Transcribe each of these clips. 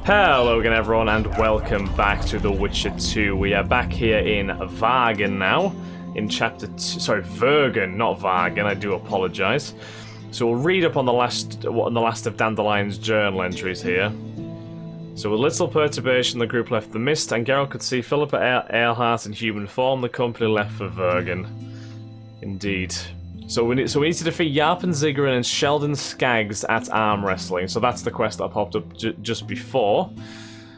Hello again everyone and welcome back to The Witcher 2. We are back here in Vergen now, in chapter 2, sorry, Vergen, not Vergen, I do apologise. So we'll read up on the last of Dandelion's journal entries here. So with little perturbation the group left the mist and Geralt could see Philippa Earhart in human form. The company left for Vergen. Indeed. So we need to defeat Yarp and Ziggurin and Sheldon Skaggs at arm wrestling. So that's the quest that popped up just before.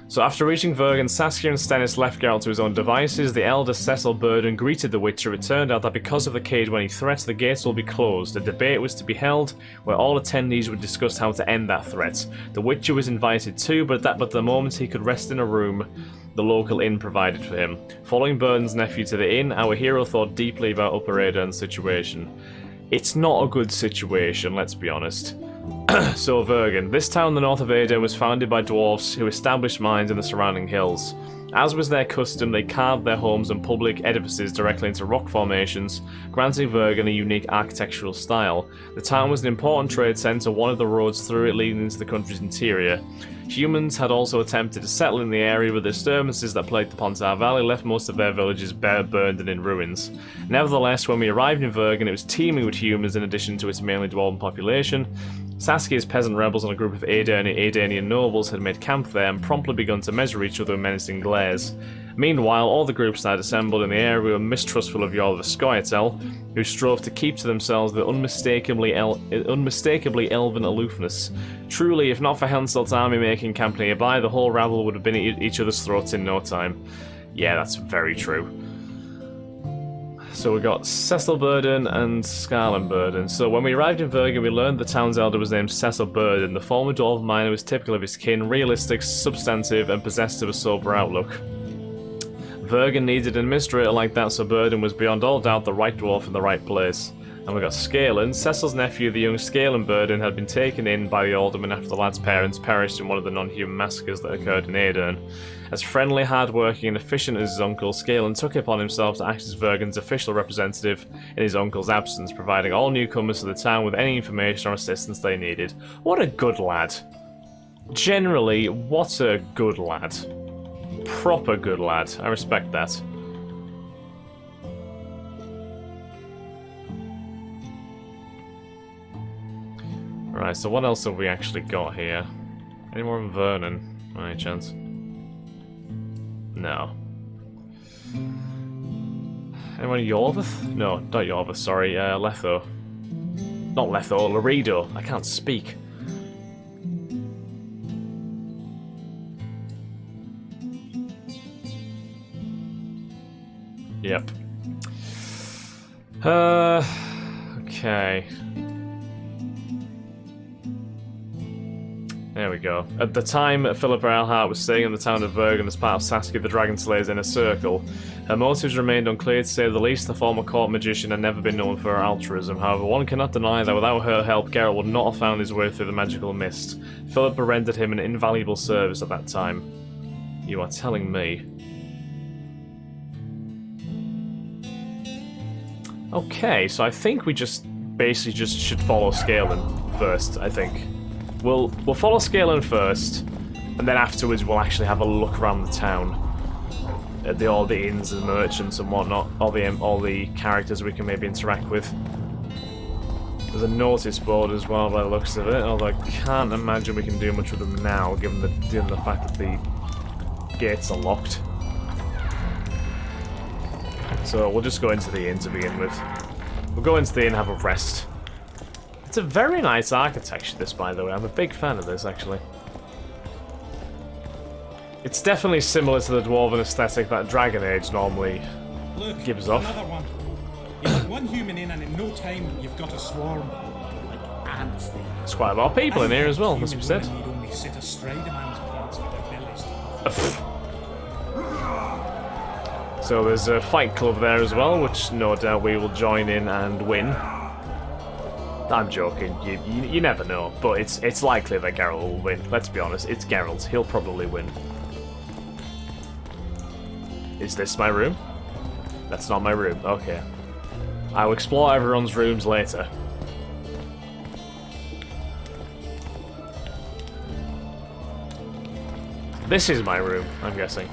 So after reaching Vergen, Saskia and Stennis left Geralt to his own devices. The elder Cecil Burden greeted the Witcher. It turned out that because of the Cade-Wenny threat, the gates will be closed. A debate was to be held where all attendees would discuss how to end that threat. The Witcher was invited too, but at the moment he could rest in a room the local inn provided for him. Following Burden's nephew to the inn, our hero thought deeply about Upper Aedirn's situation. It's not a good situation, let's be honest. So Vergen. This town in the north of Aedirn was founded by dwarves who established mines in the surrounding hills. As was their custom, they carved their homes and public edifices directly into rock formations, granting Vergen a unique architectural style. The town was an important trade centre, one of the roads through it leading into the country's interior. Humans had also attempted to settle in the area, but the disturbances that plagued the Pontar Valley left most of their villages bare, burned and in ruins. Nevertheless, when we arrived in Vergen, it was teeming with humans in addition to its mainly dwarven population. Saskia's peasant rebels and a group of Aedirnian nobles had made camp there and promptly begun to measure each other with menacing glares. Meanwhile, all the groups that had assembled in the area were mistrustful of Jarl Scoia'tael, who strove to keep to themselves the unmistakably elven aloofness. Truly, if not for Henselt's army making camp nearby, the whole rabble would have been at each other's throats in no time. Yeah, that's very true. So we got Cecil Burden and Scarlin Burden. So when we arrived in Vergen, we learned the town's elder was named Cecil Burden. The former dwarven miner was typical of his kin, realistic, substantive, and possessed of a sober outlook. Vergen needed an administrator like that, so Burden was beyond all doubt the right dwarf in the right place. And we got Scalen. Cecil's nephew, the young Scalen Burden, had been taken in by the alderman after the lad's parents perished in one of the non-human massacres that occurred in Aedirn. As friendly, hard-working, and efficient as his uncle, Scalen took it upon himself to act as Vergen's official representative in his uncle's absence, providing all newcomers to the town with any information or assistance they needed. What a good lad. Generally, what a good lad. Proper good lad. I respect that. Right, so what else have we actually got here? Any more in Vernon, by any chance? No. Anyone in Yorvith? No, not Yorvith, sorry, Letho. Not Letho, Laredo. I can't speak. Yep. Okay. There we go. At the time, Philippa Earhart was staying in the town of Vergen as part of Saskia the Dragon Slayer's inner circle. Her motives remained unclear to say the least. The former court magician had never been known for her altruism. However, one cannot deny that without her help, Geralt would not have found his way through the magical mist. Philippa rendered him an invaluable service at that time. You are telling me. Okay, so I think we basically should follow Scalen first, I think. We'll follow Scalen first, and then afterwards we'll actually have a look around the town at all the inns and merchants and whatnot, all the characters we can maybe interact with. There's a notice board as well by the looks of it, although I can't imagine we can do much with them now, given the fact that the gates are locked. So we'll just go into the inn to begin with. We'll go into the inn and have a rest. It's a very nice architecture, this, by the way. I'm a big fan of this, actually. It's definitely similar to the dwarven aesthetic that Dragon Age normally gives off. Another one. You put one human in, and in no time, you've got a swarm. Like ants there. There's quite a lot of people in here as well, must be said. You'd only sit astride a man's pants for their bellies. So there's a fight club there as well, which no doubt we will join in and win. I'm joking, you never know, but it's likely that Geralt will win. Let's be honest, it's Geralt, he'll probably win. Is this my room? That's not my room, okay. I'll explore everyone's rooms later. This is my room, I'm guessing.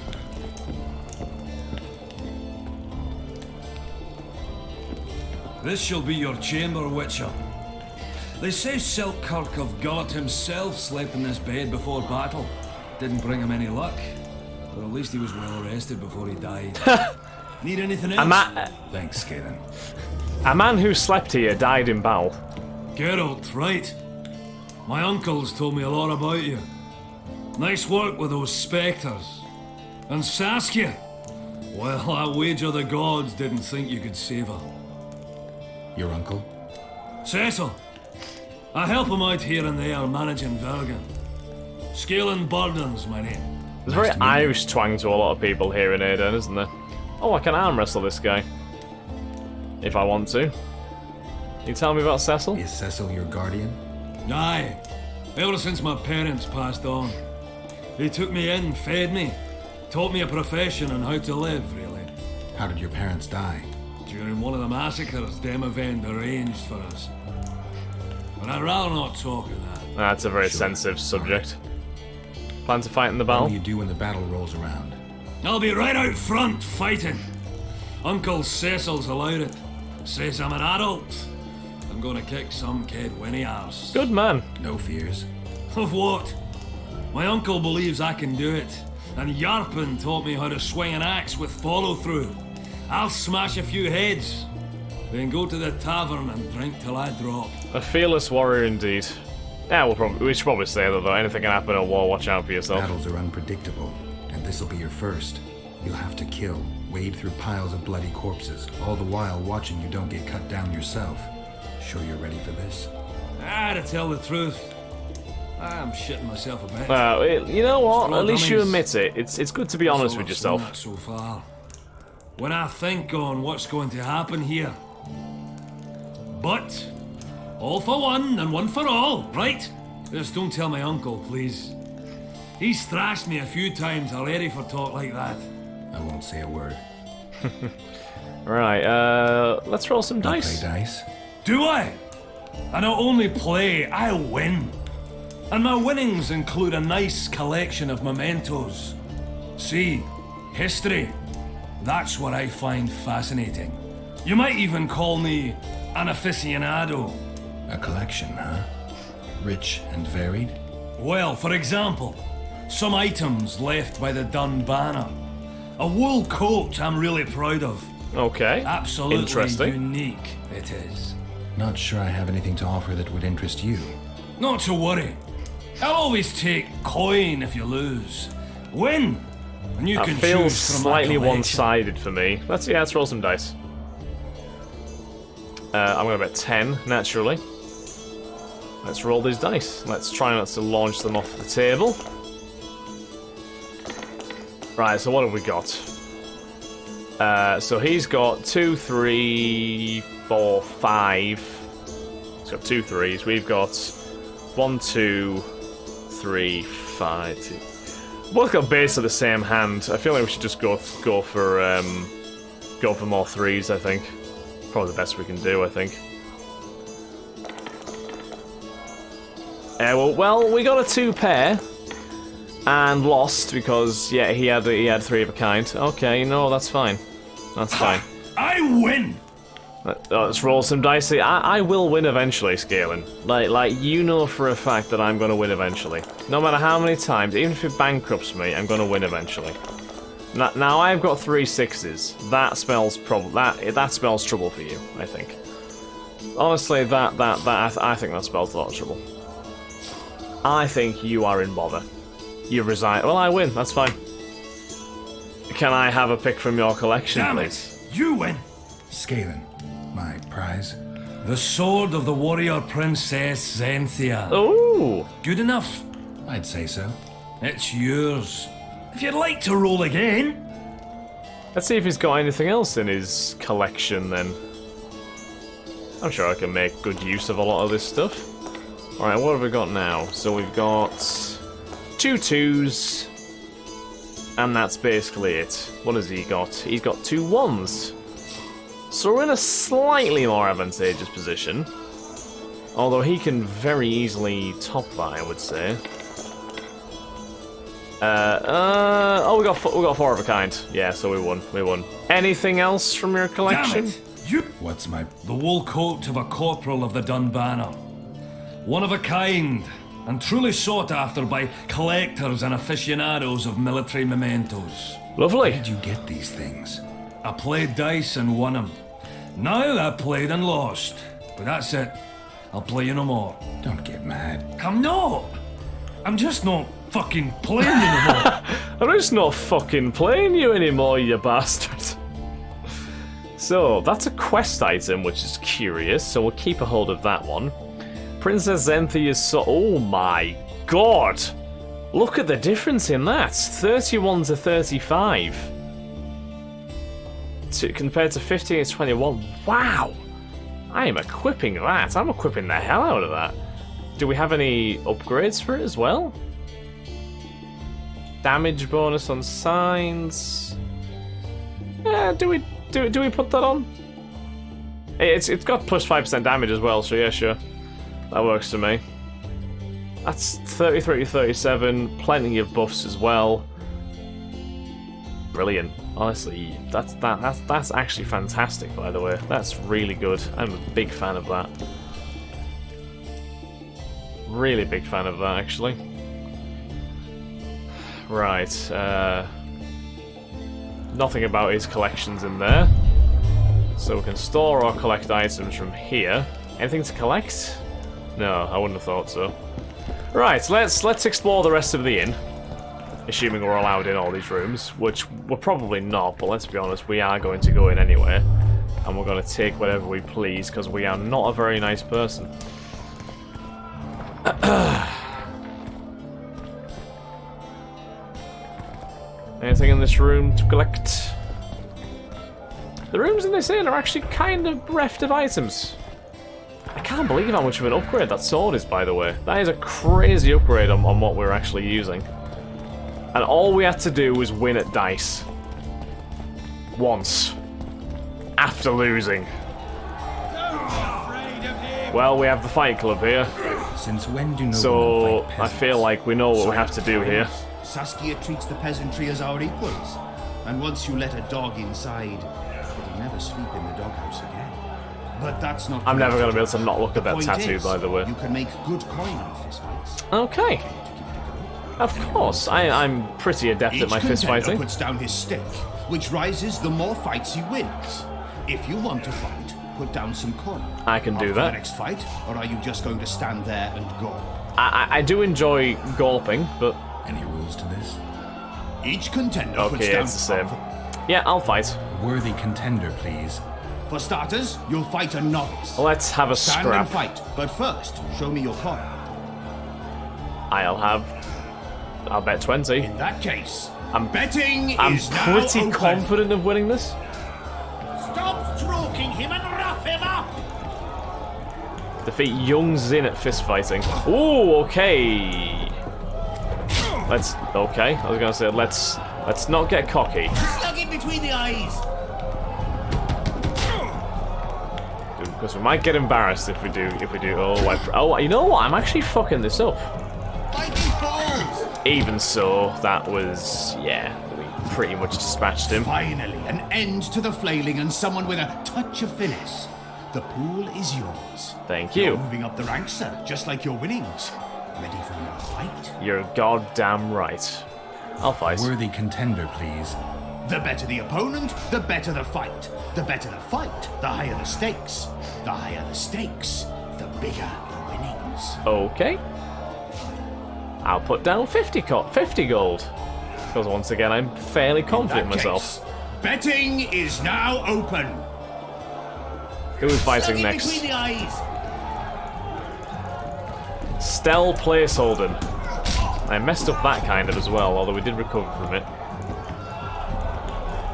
This shall be your chamber, Witcher. They say Selkirk of Gullet himself slept in this bed before battle. Didn't bring him any luck. But at least he was well rested before he died. Need anything else? Thanks, Skaden. A man who slept here died in battle. Geralt, right. My uncles told me a lot about you. Nice work with those spectres. And Saskia? Well, I wager the gods didn't think you could save her. Your uncle? Cecil. I help him out here and there managing Vergen. Scaling burdens, my name. There's a very Irish twang to a lot of people here in Aden, isn't there? Oh, I can arm wrestle this guy. If I want to. Can you tell me about Cecil? Is Cecil your guardian? Aye. Ever since my parents passed on. He took me in, fed me, taught me a profession and how to live, really. How did your parents die? During one of the massacres Demavend arranged for us. But I'd rather not talk of that. That's a very sensitive subject. Plan to fight in the What battle? will you do when the battle rolls around? I'll be right out front, fighting. Uncle Cecil's allowed it. Says I'm an adult. I'm gonna kick some kid when he asks. Good man. No fears. Of what? My uncle believes I can do it. And Yarpin taught me how to swing an axe with follow-through. I'll smash a few heads. Then go to the tavern and drink till I drop. A fearless warrior indeed. Yeah, we should probably say that though. Anything can happen in a war, watch out for yourself. Battles are unpredictable, and this'll be your first. You'll have to kill, wade through piles of bloody corpses, all the while watching you don't get cut down yourself. Sure you're ready for this? To tell the truth, I'm shitting myself a bit. You know what? Throw At least you dummies. admit it. It's good to be honest So with I've yourself. seen it so far. When I think on what's going to happen here. But all for one and one for all, right? Just don't tell my uncle, please. He's thrashed me a few times already for talk like that. I won't say a word. Right, let's roll some You dice. play dice? Do I? I not only play, I win. And my winnings include a nice collection of mementos. See, history. That's what I find fascinating. You might even call me an aficionado. A collection, huh? Rich and varied? Well, for example, some items left by the Dun Banner. A wool coat I'm really proud of. Okay. Absolutely Interesting. unique it is. Not sure I have anything to offer that would interest you. Not to worry. I'll always take coin if you lose. Win! And you That can feels choose from my slightly collection. one-sided for me. Let's roll some dice. I'm gonna bet 10, naturally. Let's roll these dice. Let's try not to launch them off the table. Right, so what have we got? So he's got 2, 3, 4, 5. He's got 2 3s. We've got 1, 2, 3, 5. 2. Both got basically the same hand. I feel like we should just go for more 3s. I think probably the best we can do. I think. Well, we got a 2 pair and lost because he had 3 of a kind. Okay, no, that's fine. That's fine. I win! Let's roll some dice. I will win eventually, Scalen. Like you know for a fact that I'm gonna win eventually. No matter how many times, even if it bankrupts me, I'm gonna win eventually. Now I've got 3 6s. That spells that spells trouble for you. I think. Honestly, I think that spells a lot of trouble. I think you are in bother. You resign. Well, I win. That's fine. Can I have a pick from your collection, Damn please? it! You win! Skaven, my prize. The sword of the warrior princess Zenthia. Ooh. Good enough. I'd say so. It's yours. If you'd like to roll again. Let's see if he's got anything else in his collection then. I'm sure I can make good use of a lot of this stuff. Alright, what have we got now? So we've got 2 2s. And that's basically it. What has he got? He's got 2 1s. So we're in a slightly more advantageous position. Although he can very easily top that, I would say. Oh, we got 4 of a kind. Yeah, so we won. We won. Anything else from your collection? Damn it! You. What's my... The wool coat of a corporal of the Dunbanner. One of a kind, and truly sought after by collectors and aficionados of military mementos. Lovely. Where did you get these things? I played dice and won them. Now I played and lost. But that's it. I'll play you no more. Don't get mad. I'm not. I'm just not fucking playing anymore. I'm just not fucking playing you anymore, you bastard. So, that's a quest item, which is curious, so we'll keep a hold of that one. Princess Zenthi is oh my god! Look at the difference in that. 31 to 35. Compared to 15 to 21. Wow! I am equipping that. I'm equipping the hell out of that. Do we have any upgrades for it as well? Damage bonus on signs. Do we put that on? It's got plus 5% damage as well, so yeah, sure. That works for me. That's 33 to 37, plenty of buffs as well. Brilliant. Honestly, that's actually fantastic, by the way. That's really good. I'm a big fan of that. Really big fan of that, actually. Right, nothing about his collections in there. So we can store or collect items from here. Anything to collect? No, I wouldn't have thought so. Right, let's explore the rest of the inn. Assuming we're allowed in all these rooms, which we're probably not, but let's be honest, we are going to go in anyway. And we're going to take whatever we please, because we are not a very nice person. Anything in this room to collect? The rooms in this inn are actually kind of bereft of items. I can't believe how much of an upgrade that sword is, by the way. That is a crazy upgrade on what we're actually using. And all we had to do was win at dice. Once. After losing. Well, we have the fight club here. Since when do So, I feel like we know what we have to do here. Saskia treats the peasantry as our equals. And once you let a dog inside, it'll never sleep in the doghouse again. But that's not... I'm never going to be able to not look at that point tattoo, is, by the way. You can make good coin on fistfights. Okay. Of course. I'm pretty adept at my fist fighting. Puts down his stake, which rises the more fights he wins. If you want to fight, put down some coin. I can do Up for that. the next fight, or are you just going to stand there and go? I do enjoy gulping, but... Any rules to this? Each contender puts Okay, down it's the same. Yeah, I'll fight. Worthy contender, please. For starters, you'll fight a novice. Let's have a Stand and scrap. fight, but first, show me your coin. I'll bet 20. In that case, I'm betting I'm is now pretty open. confident of winning this. Stop stroking him and rough him up! Defeat Young Zin at fist fighting. Ooh, okay. Okay. I was gonna say let's not get cocky. Stuck in between the eyes. Because we might get embarrassed if we do. Oh, you know what? I'm actually fucking this up. Bite his balls. Even so, that was we pretty much dispatched him. Finally, an end to the flailing and someone with a touch of finesse. The pool is yours. Thank You're you. moving up the ranks, sir, just like your winnings. Ready for another fight? You're goddamn right. I'll fight. Worthy contender, please. The better the opponent, the better the fight. The better the fight, the higher the stakes. The higher the stakes, the bigger the winnings. Okay. I'll put down 50 gold. Because once again, I'm fairly confident in that myself. case, betting is now open. Who's fighting Stuck in next? between the eyes. Stell placeholden. I messed up that kind of as well, although we did recover from it.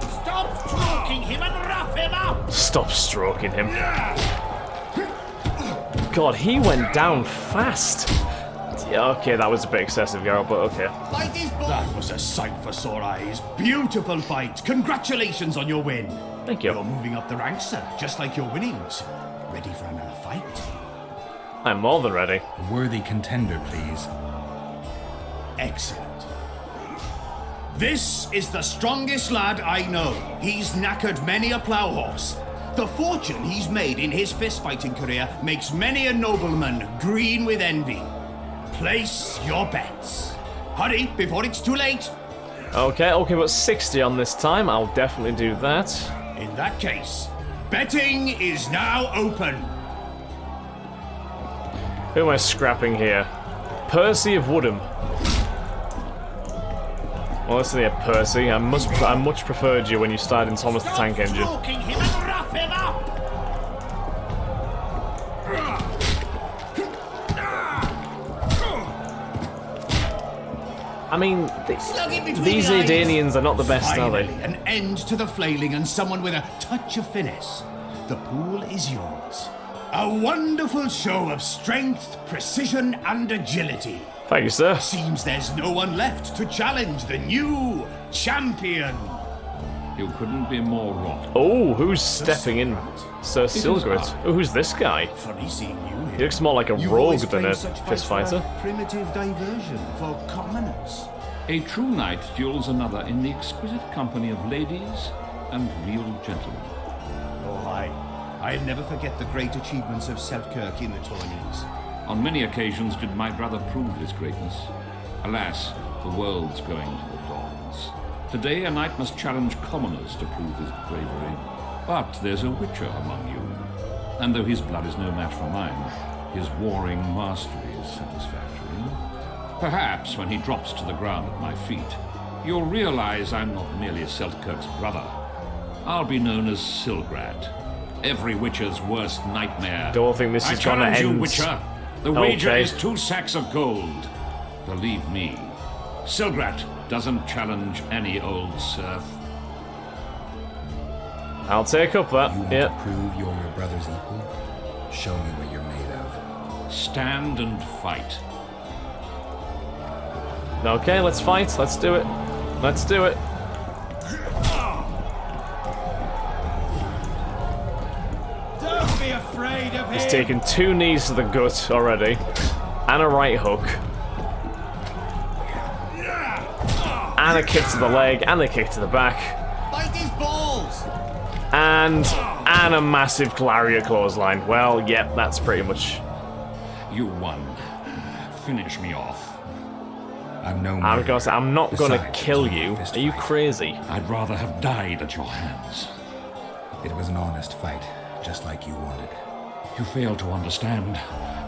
Stop stroking him and rough him up! Stop stroking him. God, he went down fast. Yeah, okay, that was a bit excessive, Garrett, but okay. Bite his balls. That was a sight for sore eyes. Beautiful fight. Congratulations on your win. Thank You're you. moving up the ranks, sir, just like your winnings. Ready for another fight? I'm more than ready. Worthy contender, please. Excellent. This is the strongest lad I know. He's knackered many a plough horse. The fortune he's made in his fist-fighting career makes many a nobleman green with envy. Place your bets. Hurry, before it's too late. Okay, but 60 on this time. I'll definitely do that. In that case, betting is now open. Who am I scrapping here? Percy of Woodham. Well, listen here, Percy. I much preferred you when you started in Thomas the Tank Engine. Stroking him and wrap him up. I mean, Slug it between these the eyes. Adanians are not the best, are Finally, they? an end to the flailing and someone with a touch of finesse. The pool is yours. A wonderful show of strength, precision, and agility. Thank you, sir. Seems there's no one left to challenge the new champion. You couldn't be more wrong. Oh, who's stepping in? Sir Silgret. Oh, who's this guy? Funny seeing you He here. looks more like a You've rogue always than a claimed such fights for fistfighter. primitive diversion for commoners. A true knight duels another in the exquisite company of ladies and real gentlemen. Oh, I'll never forget the great achievements of Selkirk in the tourneys. On many occasions did my brother prove his greatness. Alas, the world's going to the dogs. Today a knight must challenge commoners to prove his bravery. But there's a witcher among you. And though his blood is no match for mine, his warring mastery is satisfactory. Perhaps when he drops to the ground at my feet, you'll realize I'm not merely Selkirk's brother. I'll be known as Silgrat, every witcher's worst nightmare. Don't think this is gonna challenge you, end. Witcher. The wager Okay. is 2 sacks of gold. Believe me, Silgrat doesn't challenge any old serf. I'll take up that. You want Yeah. to prove you're your brother's equal? Show me what you're made of. Stand and fight. Okay, let's fight. Let's do it. Let's do it. Don't be afraid of He's him. taken 2 knees to the gut already, and a right hook, and a kick to the leg, and a kick to the back, Bite his balls! and a massive lariat clothesline. Well, yep, that's pretty much. You won. Finish me off. I'm no I'm murderer. gonna say, I'm not gonna Besides, kill it was you. only a fist Are you fight. crazy? I'd rather have died at your hands. It was an honest fight, just like you wanted. You fail to understand.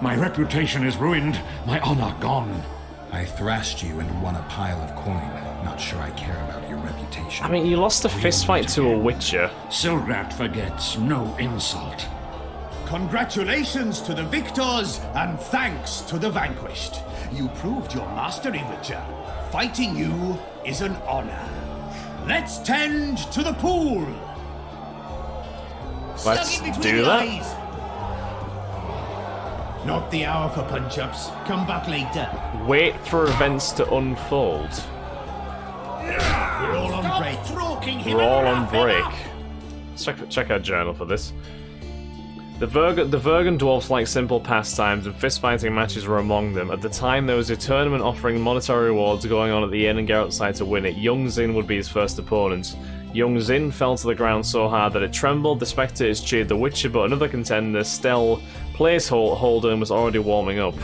My reputation is ruined, my honor gone. I thrashed you and won a pile of coin. Not sure I care about your reputation. I mean, you lost a fist fight to a witcher. Silgrat forgets no insult. Congratulations to the victors and thanks to the vanquished. You proved your mastery, Witcher. Fighting you is an honor. Let's tend to the pool. Let's Stuck in between do the that. eyes. Not the hour for punch-ups. Come back later. Wait for events to unfold. We're all on break. We're all on break. Let's check our journal for this. The Vergen dwarfs like simple pastimes, and fist-fighting matches were among them. At the time, there was a tournament offering monetary rewards going on at the inn, and Geralt decided to win it. Young Zin would be his first opponent. Young Zin fell to the ground so hard that it trembled. The spectators cheered the Witcher, but another contender, Stell Placeholder, was already warming up.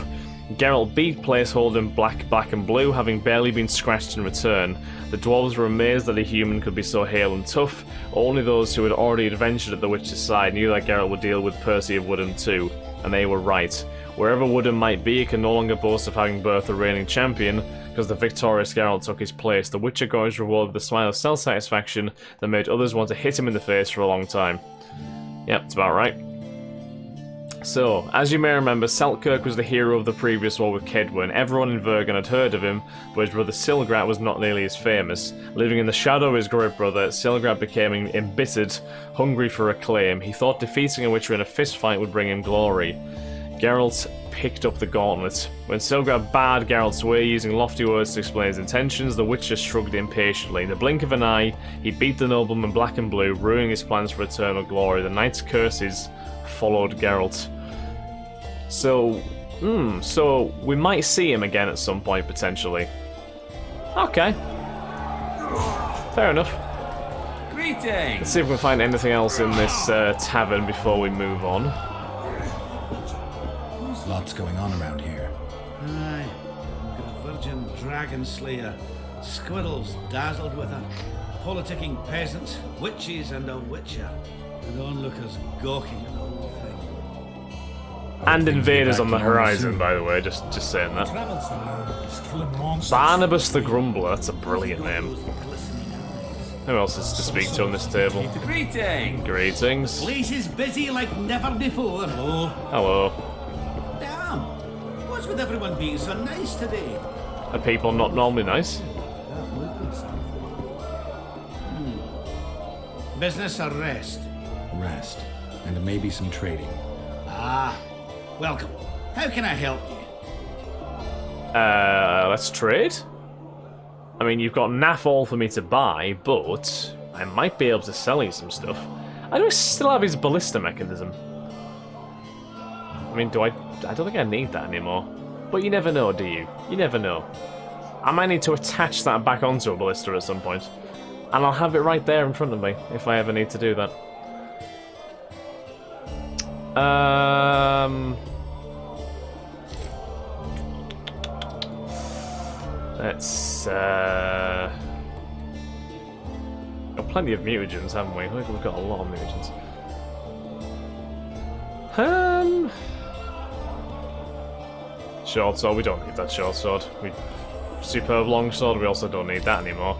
Geralt beat Placeholder in black and blue, having barely been scratched in return. The dwarves were amazed that a human could be so hale and tough. Only those who had already adventured at the Witcher's side knew that Geralt would deal with Percy of Woodham too, and they were right. Wherever Woodham might be, it can no longer boast of having birthed the reigning champion, because the victorious Geralt took his place. The Witcher got his reward with a smile of self-satisfaction that made others want to hit him in the face for a long time. Yep, that's about right. So, as you may remember, Selkirk was the hero of the previous war with Kedwen. Everyone in Vergen had heard of him, but his brother Silgrat was not nearly as famous. Living in the shadow of his great brother, Silgrat became embittered, hungry for acclaim. He thought defeating a Witcher in a fistfight would bring him glory. Geralt picked up the gauntlet. When Silgrat barred Geralt's way, using lofty words to explain his intentions, the Witcher shrugged impatiently. In the blink of an eye, he beat the nobleman black and blue, ruining his plans for eternal glory. The knight's curses followed Geralt. So we might see him again at some point, potentially. Okay. Fair enough. Greetings! Let's see if we can find anything else in this tavern before we move on. Lots going on around here. Aye. We've got a virgin dragon slayer, squirrels dazzled with her, politicking peasants, witches, and a witcher. And onlookers gawking at the whole thing. And invaders on the back to normal horizon, soon. by the way, just saying that. Travels the world, he's killing monsters. Barnabas the Grumbler, that's a brilliant name. Who else is to speak to on this table? Greetings! Greetings. Place is busy like never before. Hello. Hello. Damn. What's with everyone being so nice today? Are people not normally nice? That would be something. Business or rest? Rest. And maybe some trading. Ah, welcome. How can I help you? Let's trade? I mean, you've got naff all for me to buy, but I might be able to sell you some stuff. I do still have his ballista mechanism. I mean, I don't think I need that anymore. But you never know, do you? You never know. I might need to attach that back onto a ballista at some point. And I'll have it right there in front of me, if I ever need to do that. Let's, got plenty of mutagens, haven't we? I think we've got a lot of mutagens. Short sword, we don't need that short sword. Superb long sword, we also don't need that anymore.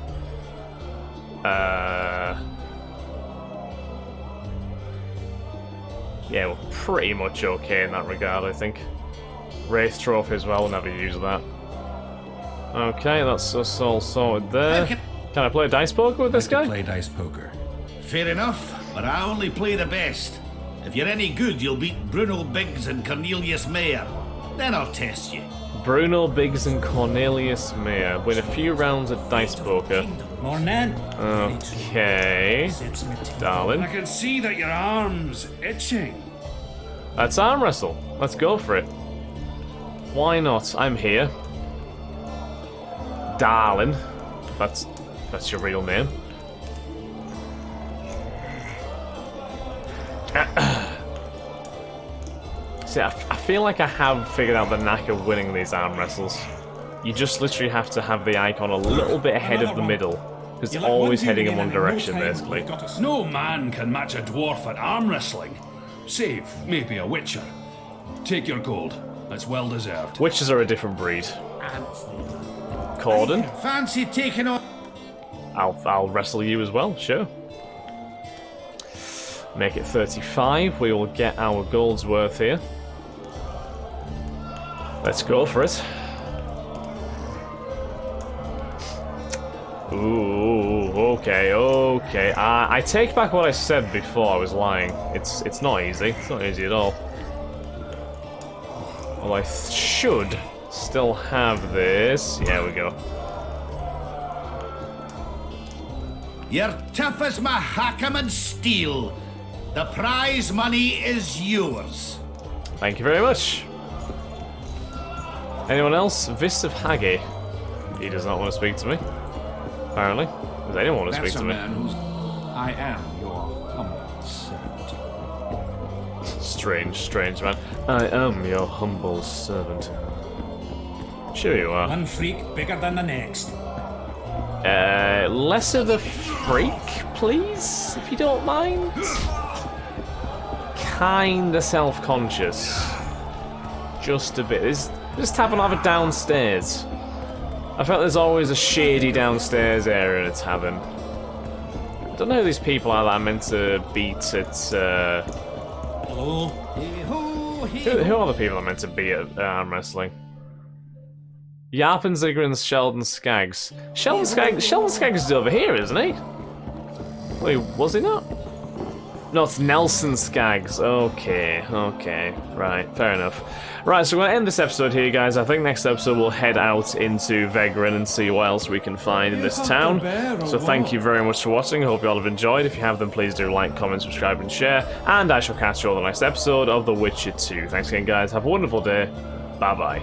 Yeah, we're pretty much okay in that regard, I think. Wraith Trophy as well, we'll never use that. Okay, that's us all sorted there. Can I play dice poker with this Like to guy? play dice poker. Fair enough, but I only play the best. If you're any good, you'll beat Bruno Biggs and Cornelius Mayer. Then I'll test you. Bruno Biggs and Cornelius Mayer win a few rounds at dice poker. Morning. Okay, darling. I can see that your arm's itching. Let's arm wrestle. Let's go for it. Why not? I'm here. Darling. That's your real name. See, I feel like I have figured out the knack of winning these arm wrestles. You just literally have to have the icon a little bit ahead of the middle. Because it's always heading in one direction, basically. No man can match a dwarf at arm wrestling. Save maybe a witcher. Take your gold. That's well deserved. Witches are a different breed. Corden, Fancy taking on. I'll wrestle you as well, sure. Make it 35, we will get our gold's worth here. Let's go for it. Ooh, okay. I take back what I said before I was lying. It's not easy. It's not easy at all. Well, I should still have this. Yeah, we go. You're tough as Mahakam steel. The prize money is yours. Thank you very much. Anyone else? Vis of Hagi. He does not want to speak to me. Apparently. Does anyone want to speak to me? I am your humble servant. Strange man. I am your humble servant. Sure you are. One freak bigger than the next. Less of a freak, please, if you don't mind. Kinda self-conscious. Just a bit. This tavern will have it downstairs. I felt there's always a shady downstairs area in a tavern. I don't know who these people are that I'm meant to beat at, Hello. Who are the people I'm meant to beat at arm wrestling? Yarpen, Ziggins, Sheldon Skaggs. Sheldon Skaggs is over here, isn't he? Wait, was he not? No, it's Nelson Skaggs. Okay. Right, fair enough. Right, so we're going to end this episode here, guys. I think next episode we'll head out into Vergen and see what else we can find in this town. So thank you very much for watching. I hope you all have enjoyed. If you have, then please do like, comment, subscribe, and share. And I shall catch you all on the next episode of The Witcher 2. Thanks again, guys. Have a wonderful day. Bye-bye.